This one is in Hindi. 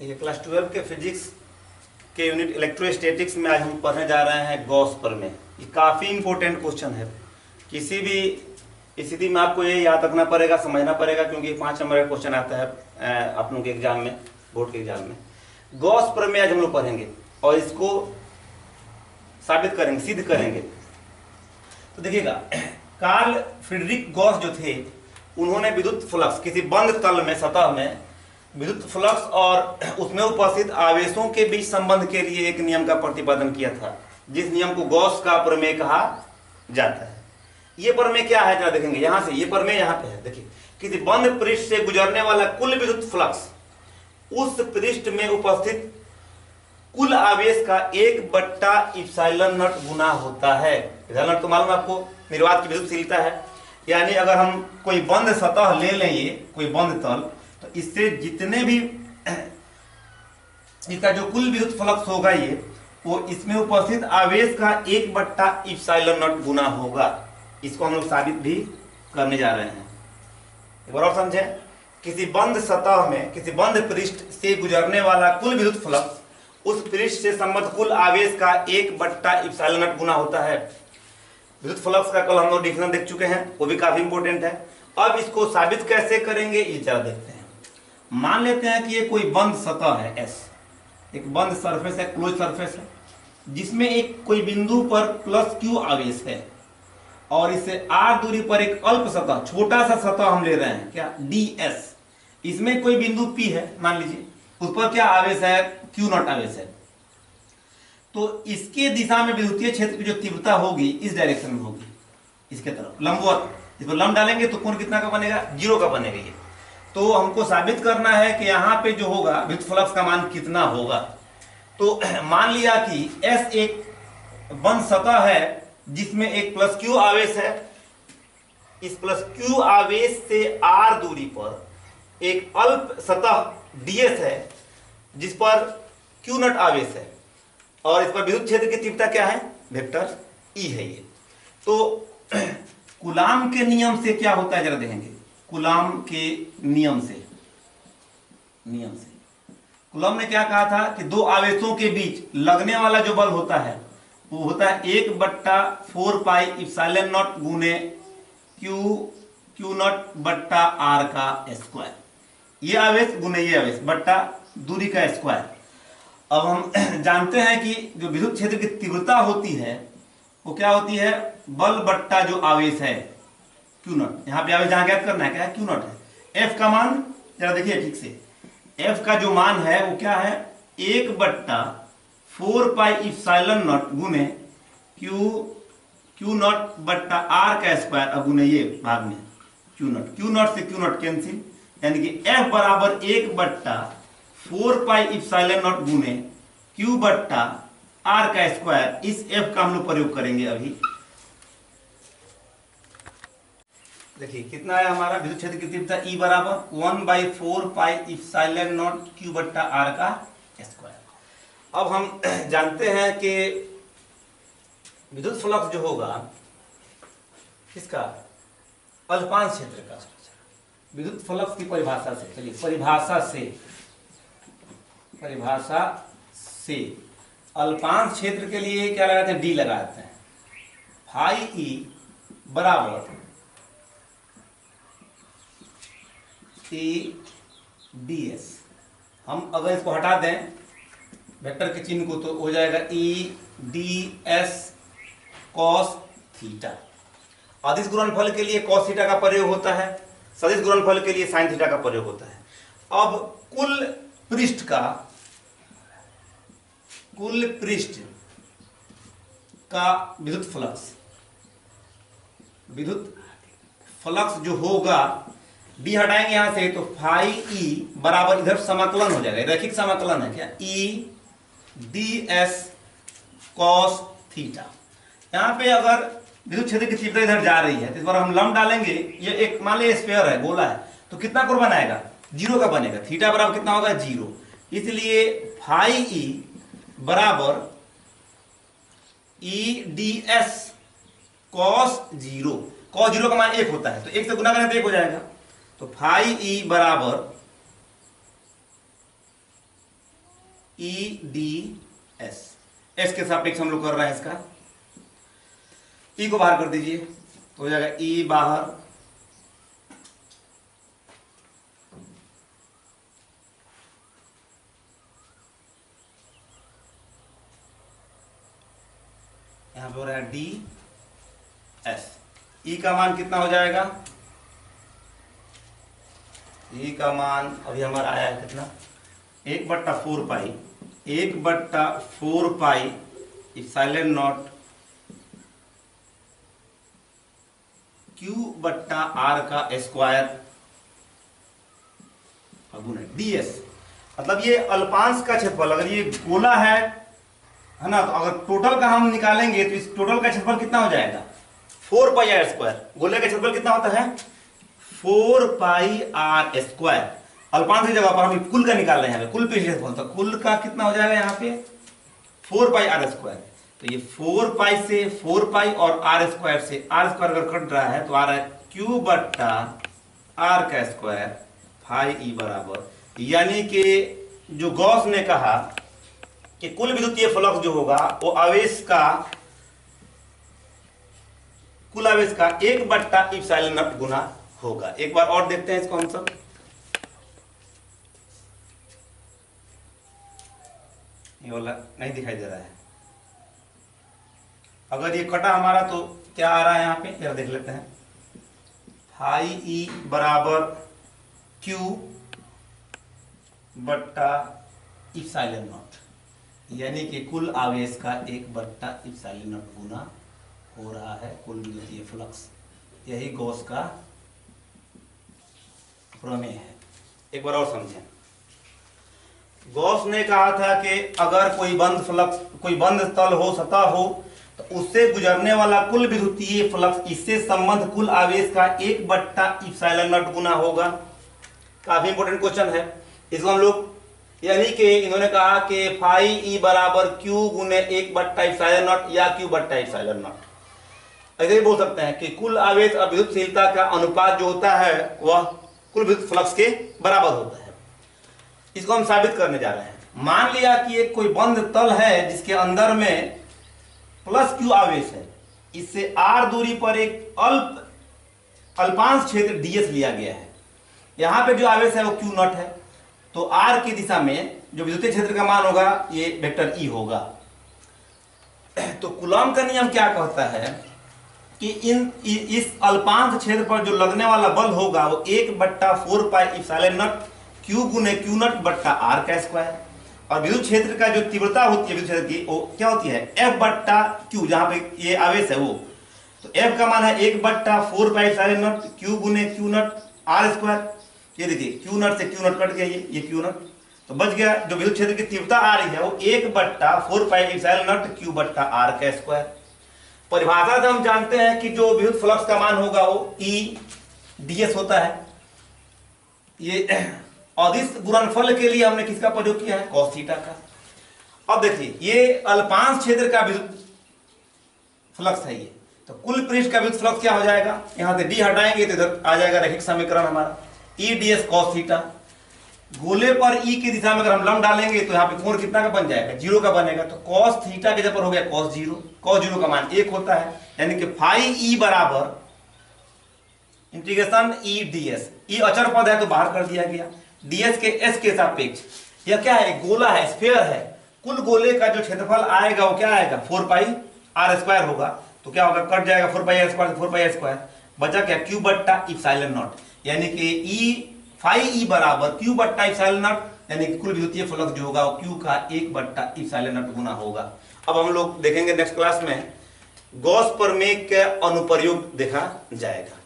ये क्लास 12 के फिजिक्स के यूनिट इलेक्ट्रोस्टैटिक्स में आज हम पढ़ने जा रहे हैं गॉस प्रमेय। ये काफ़ी इंपॉर्टेंट क्वेश्चन है। किसी भी स्थिति में आपको ये याद रखना पड़ेगा, समझना पड़ेगा, क्योंकि 5 नंबर का क्वेश्चन आता है आप लोगों के एग्जाम में, बोर्ड के एग्जाम में। गॉस प्रमेय आज हम लोग पढ़ेंगे और इसको साबित करेंगे, सिद्ध करेंगे। तो देखिएगा, कार्ल फ्रीडरिक गॉस जो थे, उन्होंने विद्युत फ्लक्स किसी बंद तल में, सतह में विद्युत फ्लक्स और उसमें उपस्थित आवेशों के बीच संबंध के लिए एक नियम का प्रतिपादन किया था, जिस नियम को गॉस का प्रमेय कहा जाता है। ये प्रमेय क्या है जरा देखेंगे। यहां से ये प्रमेय यहां पे है, देखिए, किसी बंद पृष्ठ से गुजरने वाला कुल विद्युत फ्लक्स उस पृष्ठ में उपस्थित कुल आवेश का 1/ε0 गुना होता है। एप्सिलॉन तो मालूम आपको निर्वात की विद्युतशीलता है। यानी अगर हम कोई बंद सतह ले लें, ये कोई बंद तल, तो इससे जितने भी इसका जो कुल विद्युत फ्लक्स होगा ये, वो इसमें उपस्थित आवेश का 1/ε0 गुना होगा। इसको हम लोग साबित भी करने जा रहे हैं। एक बार और समझे, किसी बंद सतह में, किसी बंद पृष्ठ से गुजरने वाला कुल विद्युत फ्लक्स उस पृष्ठ से संबद्ध कुल आवेश का 1/ε0 गुना होता है। विद्युत फ्लक्स का कल हम लोग डिफिनेशन देख चुके हैं, वो भी काफी इंपॉर्टेंट है। अब इसको साबित कैसे करेंगे ये जरा देखते हैं। मान लेते हैं कि ये कोई बंद सतह है, एस, एक बंद सरफेस है, क्लोज सरफेस है, जिसमें एक कोई बिंदु पर +q आवेश है और इससे r दूरी पर एक अल्प सतह, छोटा सा सतह हम ले रहे हैं, क्या, ds। इसमें कोई बिंदु p है मान लीजिए, उस पर क्या आवेश है, q0 आवेश है। तो इसके दिशा में विद्युतीय क्षेत्र की जो तीव्रता होगी इस डायरेक्शन में होगी, इसके तरफ लंबवत। इस पर लंब डालेंगे तो कोण कितना का बनेगा, 0 का बनेगा ये। तो हमको साबित करना है कि यहाँ पे जो होगा विद्युत फ्लक्स का मान कितना होगा। तो मान लिया कि S एक बंद सतह है जिसमें एक +q आवेश है। इस +q आवेश से r दूरी पर एक अल्प सतह ds है जिस पर q0 आवेश है और इस पर विद्युत क्षेत्र की तीव्रता क्या है, वेक्टर E है ये। तो कूलाम के नियम से क्या होता है जरा देखेंगे। कूलाम के नियम से कूलाम ने क्या कहा था कि दो आवेशों के बीच लगने वाला जो बल होता है वो होता है 1/4πε0 गुने q0/r का स्क्वायर। ये आवेश गुने ये आवेश बट्टा दूरी का स्क्वायर। अब हम जानते हैं कि जो विद्युत क्षेत्र की तीव्रता होती है वो क्या होती है, बल बट्टा जो आवेश है q0। यहाँ पे आवेश जहां ज्ञात करना है, क्या है, q0 है। f का मान जरा देखिए ठीक से, f का जो मान है वो क्या है, 1/4πε0 गुने q0/r का स्क्वायर गुने ये भाग में q0 से q0 कैंसिल, यानी कि f बराबर 1/4πε0 गुने q/r का स्क्वायर। इस f का हम लोग प्रयोग करेंगे अभी। देखिए कितना है हमारा विद्युत क्षेत्र की तीव्रता E बराबर 1/4πε0 q/r का स्क्वायर। अब हम जानते हैं कि विद्युत फ्लक्स जो होगा किसका, अल्पांश क्षेत्र का। विद्युत फ्लक्स की परिभाषा से, चलिए परिभाषा से अल्पांश क्षेत्र के लिए क्या लगाते हैं, डी लगाते हैं। फाई ई बराबर ए ds। हम अगर इसको हटा दें वेक्टर के चिन्ह को तो हो जाएगा E D S cos theta. अदिश गुणनफल के लिए कॉस थीटा का प्रयोग होता है, सदिश गुणनफल के लिए साइन थीटा का प्रयोग होता है। अब कुल पृष्ठ का विद्युत फ्लक्स जो होगा, डी हटाएंगे यहां से तो फाई ई बराबर इधर समाकलन हो जाएगा, रैखिक समाकलन है क्या, E D S cos theta. यहां पे अगर विद्युत क्षेत्र की तीव्रता इधर जा रही है तो इस बार हम लंब डालेंगे, ये एक मान लीजिए स्फीयर है, गोला है, तो कितना कोण बनाएगा, 0 का बनेगा। थीटा बराबर कितना होगा, 0। इसलिए फाई ई बराबर E D S cos 0। Cos 0 का मान 1 होता है, तो 1 से गुना करें तो 1 हो जाएगा। तो फाई ई बराबर ई डी एस, एस के सापेक्ष हम लोग कर रहे हैं इसका। ई को बाहर कर दीजिए तो हो जाएगा ई बाहर, यहां पे हो रहा है डी एस। ई का मान कितना हो जाएगा, ई का मान अभी हमारा आया है कितना, 1/4 पाई, 1/4 पाई इप्सिलॉन नॉट Q/R का स्क्वायर ds। मतलब ये अल्पांश का क्षेत्रफल, अगर ये गोला है ना, तो अगर टोटल का हम निकालेंगे तो इस टोटल का क्षेत्रफल कितना हो जाएगा 4πr²। गोले का क्षेत्रफल कितना होता है 4πr²। अल्पांश की जगह पर हम कुल का निकाल रहे हैं, कुल पे क्षेत्रफल, तो कुल का कितना हो जाएगा यहाँ पे 4πr²। तो ये 4π से 4π और r² से r² अगर कट रहा है तो आ रहा है Q/r का स्क्वायर फाई ई बराबर, यानी कि जो गॉस ने कहा कि कुल विद्युतीय फ्लक्स जो होगा वो आवेश का, कुल आवेश का 1/ε0 गुना होगा। एक बार और देखते हैं इसको हम सब। ये वाला नहीं दिखाई दे रहा है, अगर ये कटा हमारा तो क्या आ रहा है यहाँ पे, जरा देख लेते हैं। फाई ई बराबर Q/ε0, यानी कि कुल आवेश का 1/ε0 गुना हो रहा है कुल विद्युतीय फ्लक्स। यही गॉस का प्रमेय है। एक बार और समझें। गॉस ने कहा था कि अगर कोई बंद फ्लक्स, कोई बंद तल हो, सतह हो, तो उससे गुजरने वाला कुल विद्युतीय फ्लक्स, इससे संबंध कुल आवेश का 1/ε0 गुना होगा। काफी इंपोर्टेंट क्वेश्चन है, इसको हम लोग, यानी कि इन्होंने कहा कि फाई ई बराबर Q गुने 1/ε0 या Q/ε0। ऐसे ही बोल सकते हैं कि कुल आवेश और विद्युतशीलता का अनुपात जो होता है वह कुल विद्युत फ्लक्स के बराबर होता है। इसको हम साबित करने जा रहे हैं। मान लिया कि एक कोई बंद तल है जिसके अंदर में +Q आवेश है, इससे r दूरी पर एक अल्पांश क्षेत्र ds लिया गया है। यहां पे जो आवेश है वो Q0 है, तो r की दिशा में जो विद्युतीय क्षेत्र का मान होगा ये वेक्टर E होगा। तो कूलॉम का नियम क्या कहता है कि इस अल्पांश क्षेत्र पर जो लगने वाला बल होगा वो 1/4πε0 Q गुने Q0/r का स्क्वायर, और विद्युत क्षेत्र का जो तीव्रता होती है विद्युत क्षेत्र की वो क्या होती है F/Q, जहां पे ये आवेश है वो, तो F का मान है 1/4πε0 Q गुने Q0r²। ये देखिए Q0 से Q0 कट गया, ये Q0, तो बच गया। जो विद्युत क्षेत्र की तीव्रता आ रही है वो 1/4πε0 Q/r का स्क्वायर। परिभाषा से हम जानते हैं कि जो विद्युत फ्लक्स का मान होगा वो E ds होता है। ये अदिश गुणनफल के लिए हमने किसका प्रयोग किया है, cos थीटा का। अब देखिए ये अल्पांश क्षेत्र का विद्युत फ्लक्स है ये, तो कुल पृष्ठ का विद्युत फ्लक्स क्या हो जाएगा, यहां से d हटाएंगे तो इधर आ जाएगा रैखिक समीकरण हमारा E ds cos थीटा। गोले पर E की दिशा में अगर हम लंब डालेंगे तो यहाँ पे कोण कितना का बन जाएगा, 0 का बनेगा, तो cos थीटा के जगह पर हो गया cos 0। cos 0 का मान 1 होता है, यानी कि फाई E बराबर इंटीग्रेशन E ds। E अचर पद है तो बाहर कर दिया गया, ds के s के सापेक्ष। यह क्या है, गोला है, स्फीयर है। कुल गोले का जो क्षेत्रफल आएगा वो क्या आएगा 4πr² होगा, तो क्या होगा, कट जाएगा 4πr² से 4πr², बचा क्या Q/ε0, यानी कि फाई E बराबर Q/ε0, यानी कि कुल विद्युतीय फ्लक्स जो होगा वो Q का 1/ε0 गुना होगा। अब हम लोग देखेंगे नेक्स्ट क्लास में गॉस प्रमेय के अनुप्रयोग देखा जाएगा।